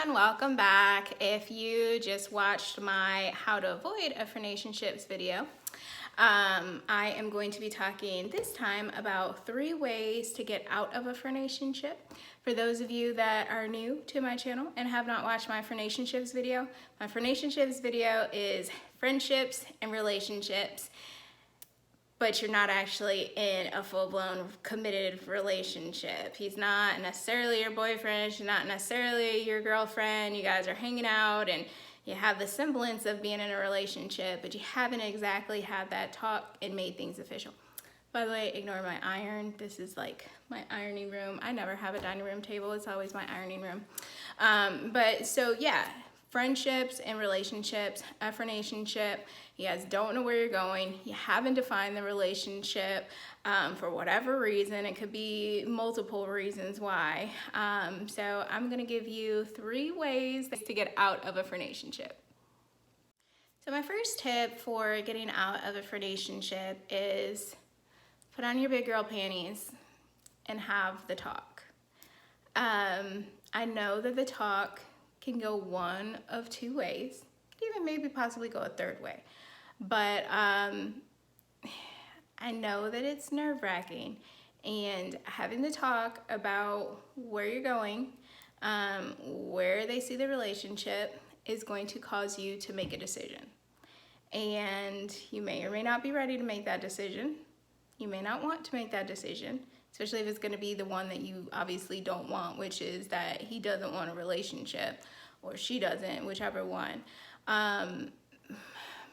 everyone, welcome back. If you just watched my how to avoid a frienationships video, I am going to be talking this time about 3 ways to get out of a frienationships. For those of you that are new to my channel and have not watched my frienationships video, my frienationships video is friendships and relationships, but you're not actually in a full-blown committed relationship. He's not necessarily your boyfriend, she's not necessarily your girlfriend. You guys are hanging out and you have the semblance of being in a relationship, but you haven't exactly had that talk and made things official. By the way, ignore my iron. This is like my ironing room. I never have a dining room table. It's always my ironing room. But so yeah, friendships and relationships, a frienationships, you guys don't know where you're going, you haven't defined the relationship for whatever reason. It could be multiple reasons why. So I'm gonna give you 3 ways to get out of a frienationships. So my first tip for getting out of a frienationships is put on your big girl panties and have the talk. I know that the talk can go one of 2 ways, even maybe possibly go a 3rd way. But I know that it's nerve-wracking, and having the talk about where you're going, where they see the relationship is going to cause you to make a decision. And you may or may not be ready to make that decision. You may not want to make that decision, especially if it's going to be the one that you obviously don't want, which is that he doesn't want a relationship or she doesn't, whichever one.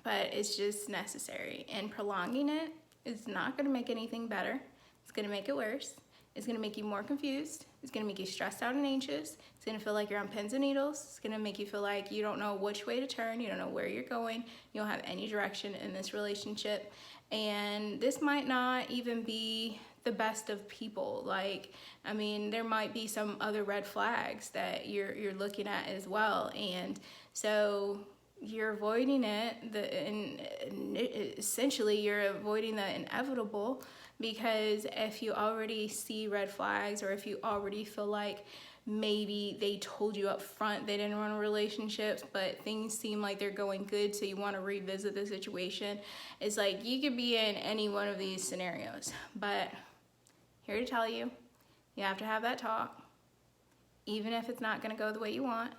But it's just necessary, and prolonging it is not going to make anything better. It's going to make it worse. It's going to make you more confused. It's going to make you stressed out and anxious. It's going to feel like you're on pins and needles. It's going to make you feel like you don't know which way to turn. You don't know where you're going. You don't have any direction in this relationship. And this might not even be the best of people. Like, I mean, there might be some other red flags that you're looking at as well. And so you're avoiding it, essentially you're avoiding the inevitable, because if you already see red flags, or if you already feel like maybe they told you up front they didn't want a relationship, but things seem like they're going good, so you want to revisit the situation, it's like you could be in any one of these scenarios. But here to tell you, you have to have that talk, even if it's not going to go the way you want.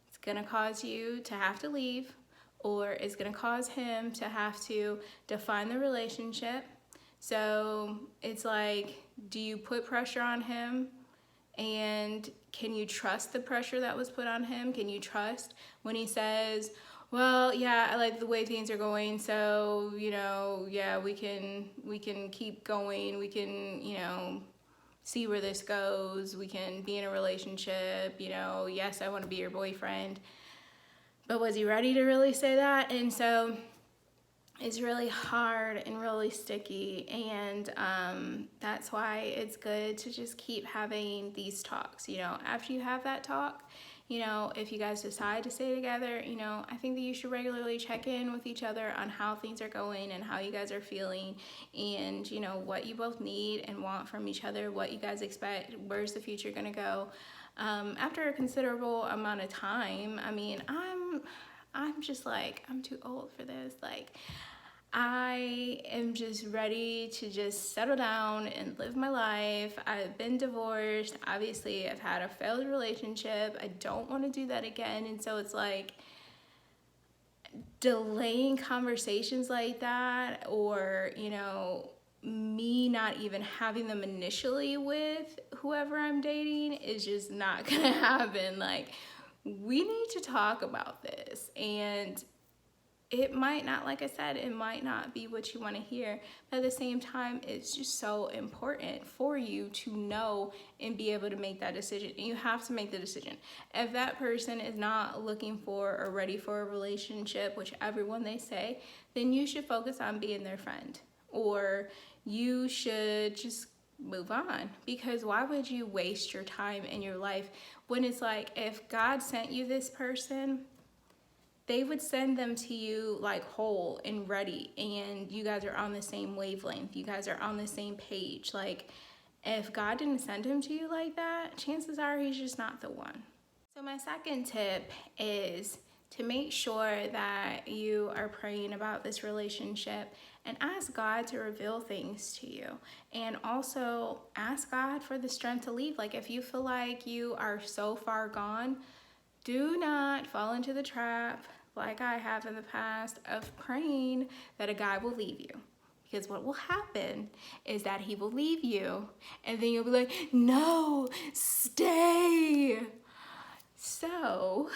It's gonna cause you to have to leave, or it's gonna cause him to have to define the relationship. So it's like, do you put pressure on him? And can you trust the pressure that was put on him? Can you trust when he says, well, yeah, I like the way things are going, so, you know, yeah, we can keep going, we can, you know, see where this goes, we can be in a relationship, you know, yes, I want to be your boyfriend. But was he ready to really say that? And so it's really hard and really sticky, and that's why it's good to just keep having these talks. You know, after you have that talk, you know, if you guys decide to stay together, you know, I think that you should regularly check in with each other on how things are going and how you guys are feeling, and, you know, what you both need and want from each other, what you guys expect, where's the future gonna go. After a considerable amount of time, I mean, I'm just like, I'm too old for this. Like, I am just ready to just settle down and live my life. I've been divorced. Obviously, I've had a failed relationship. I don't want to do that again. And so it's like delaying conversations like that, or, you know, me not even having them initially with whoever I'm dating is just not gonna happen. Like, we need to talk about this, and it might not, like I said, it might not be what you want to hear, but at the same time, it's just so important for you to know and be able to make that decision. And you have to make the decision. If that person is not looking for or ready for a relationship, whichever one they say, then you should focus on being their friend, or you should just move on. Because why would you waste your time in your life when it's like, if God sent you this person, they would send them to you like whole and ready, and you guys are on the same wavelength, you guys are on the same page. Like, if God didn't send him to you like that, chances are he's just not the one. So my second tip is to make sure that you are praying about this relationship and ask God to reveal things to you. And also ask God for the strength to leave. Like if you feel like you are so far gone, do not fall into the trap, like I have in the past, of praying that a guy will leave you. Because what will happen is that he will leave you, and then you'll be like, no, stay. So,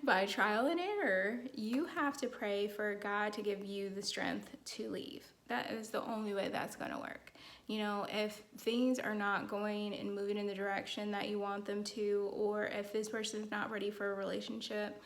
by trial and error, you have to pray for God to give you the strength to leave. That is the only way that's going to work. You know, if things are not going and moving in the direction that you want them to, or if this person's not ready for a relationship,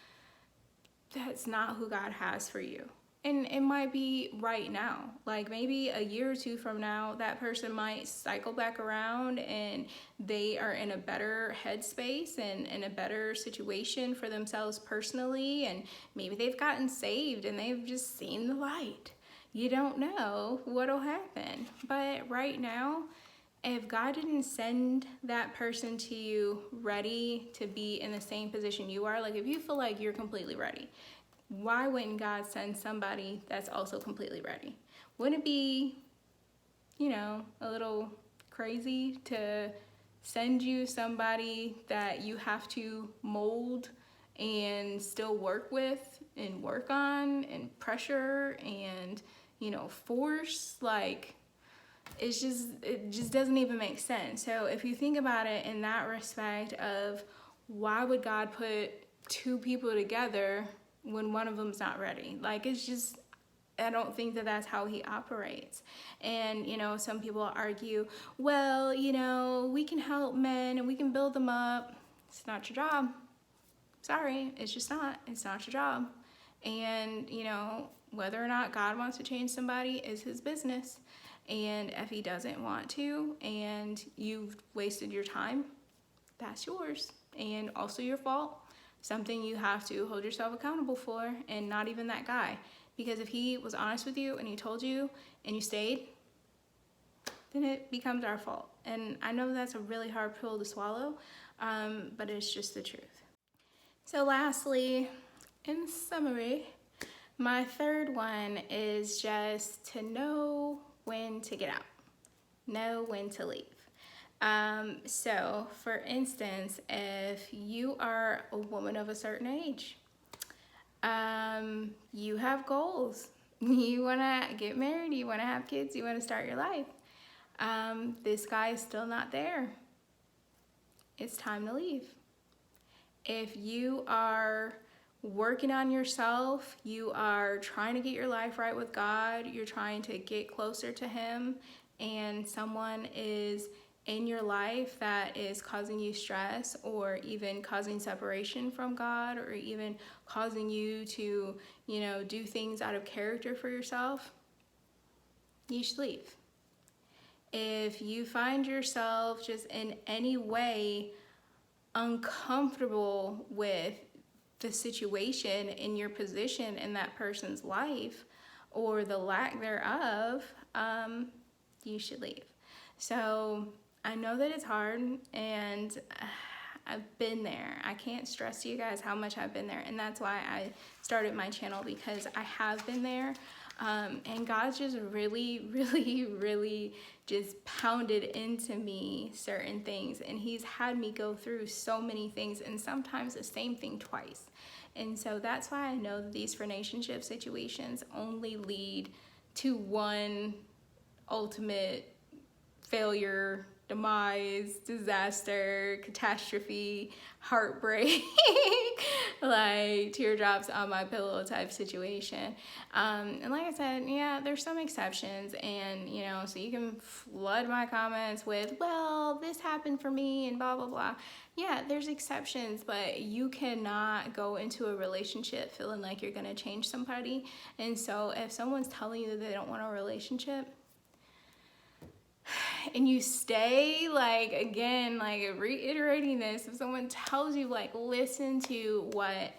that's not who God has for you. And it might be right now. Like maybe a year or two from now, that person might cycle back around and they are in a better headspace and in a better situation for themselves personally. And maybe they've gotten saved and they've just seen the light. You don't know what'll happen. But right now, if God didn't send that person to you ready to be in the same position you are, like if you feel like you're completely ready, why wouldn't God send somebody that's also completely ready? Wouldn't it be, a little crazy to send you somebody that you have to mold and still work with and work on and pressure and, force? Like, it just doesn't even make sense. So if you think about it in that respect of why would God put two people together when one of them's not ready? Like, it's just, I don't think that that's how he operates. And, some people argue, well, we can help men and we can build them up. It's not your job. Sorry, it's just not. It's not your job. And, whether or not God wants to change somebody is his business. And if he doesn't want to and you've wasted your time, that's yours and also your fault. Something you have to hold yourself accountable for, and not even that guy. Because if he was honest with you and he told you and you stayed, then it becomes our fault. And I know that's a really hard pill to swallow, but it's just the truth. So lastly, in summary, my third one is just to know when to get out, know when to leave. So for instance, if you are a woman of a certain age, you have goals, you want to get married, you want to have kids, you want to start your life. This guy is still not there. It's time to leave. If you are working on yourself, you are trying to get your life right with God, you're trying to get closer to him, and someone is in your life that is causing you stress or even causing separation from God or even causing you to, do things out of character for yourself, you should leave. If you find yourself just in any way uncomfortable with the situation in your position in that person's life or the lack thereof, you should leave. So I know that it's hard, and I've been there. I can't stress to you guys how much I've been there, and that's why I started my channel, because I have been there, and God's just really, really, really just pounded into me certain things, and he's had me go through so many things, and sometimes the same thing twice. And so that's why I know that these Frienationship situations only lead to one ultimate failure, demise, disaster, catastrophe, heartbreak, like teardrops on my pillow type situation. And like I said, yeah, there's some exceptions, and so you can flood my comments with, well, this happened for me and blah, blah, blah. Yeah, there's exceptions, but you cannot go into a relationship feeling like you're gonna change somebody. And so if someone's telling you that they don't want a relationship, and you stay, reiterating this, if someone tells you, listen to what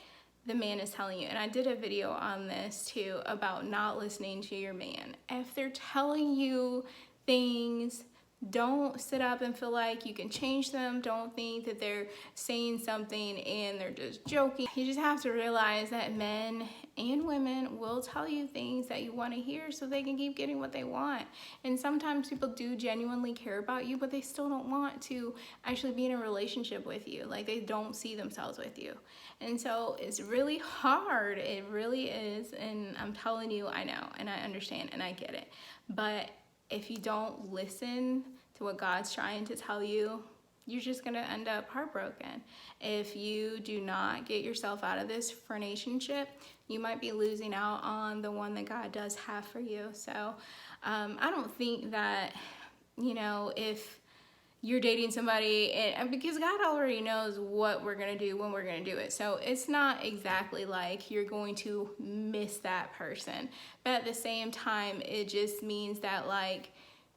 the man is telling you. And I did a video on this too about not listening to your man. If they're telling you things Don't sit up and feel like you can change them. Don't think that they're saying something and they're just joking. You just have to realize that men and women will tell you things that you want to hear so they can keep getting what they want. And sometimes people do genuinely care about you, but they still don't want to actually be in a relationship with you. Like, they don't see themselves with you. And so it's really hard. It really is. And I'm telling you, I know, and I understand, and I get it. But if you don't listen to what God's trying to tell you, you're just gonna end up heartbroken. If you do not get yourself out of this frienashionship, you might be losing out on the one that God does have for you. So I don't think that, you know, if you're dating somebody, and because God already knows what we're gonna do when we're gonna do it, so it's not exactly like you're going to miss that person, but at the same time it just means that, like,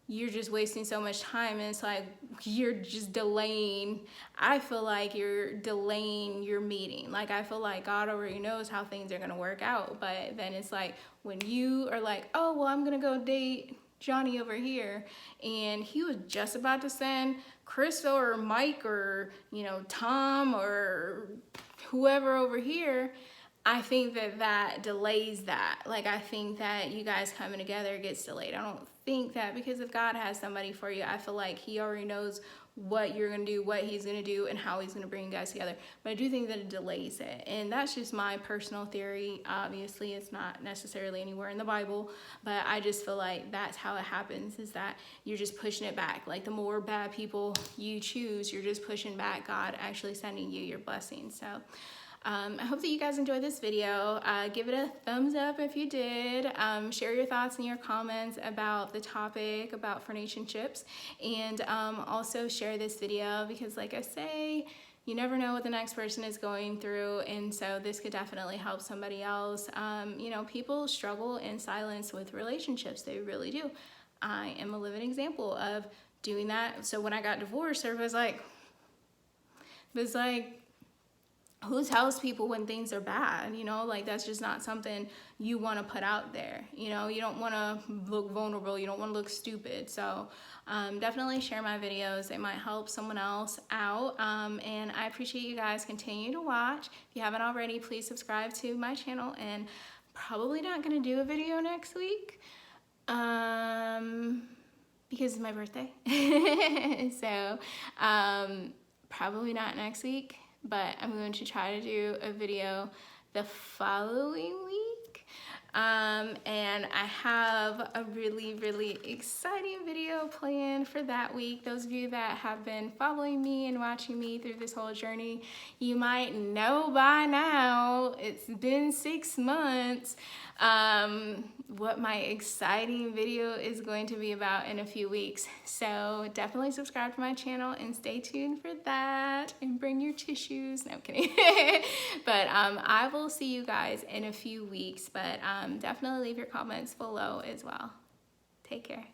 you're just wasting so much time, and it's like you're just delaying. I feel like you're delaying your meeting. Like, I feel like God already knows how things are gonna work out, but then it's like when you are like, oh well, I'm gonna go date Johnny over here, and he was just about to send Chris or Mike or, you know, Tom or whoever over here, I think that that delays that. Like, I think that you guys coming together gets delayed. I don't think that, because if God has somebody for you, I feel like he already knows what you're gonna do, what he's gonna do, and how he's gonna bring you guys together. But I do think that it delays it, and that's just my personal theory. Obviously, it's not necessarily anywhere in the Bible, but I just feel like that's how it happens, is that you're just pushing it back. Like, the more bad people you choose, you're just pushing back God actually sending you your blessings. So I hope that you guys enjoyed this video. Give it a thumbs up if you did. Share your thoughts and your comments about the topic about frienationships, and also share this video, because like I say, you never know what the next person is going through, and so this could definitely help somebody else. You know, people struggle in silence with relationships. They really do. I am a living example of doing that. So when I got divorced, everybody was like, who tells people when things are bad? You know, like, that's just not something you want to put out there. You know, you don't want to look vulnerable. You don't want to look stupid. So definitely share my videos. They might help someone else out. And I appreciate you guys continue to watch. If you haven't already, please subscribe to my channel. And probably not going to do a video next week because it's my birthday. So probably not next week, but I'm going to try to do a video the following week. And I have a really, really exciting video planned for that week. Those of you that have been following me and watching me through this whole journey, you might know by now, it's been 6 months, what my exciting video is going to be about in a few weeks. So definitely subscribe to my channel and stay tuned for that, and bring your tissues. No, I'm kidding. But I will see you guys in a few weeks, but definitely leave your comments below as well. Take care.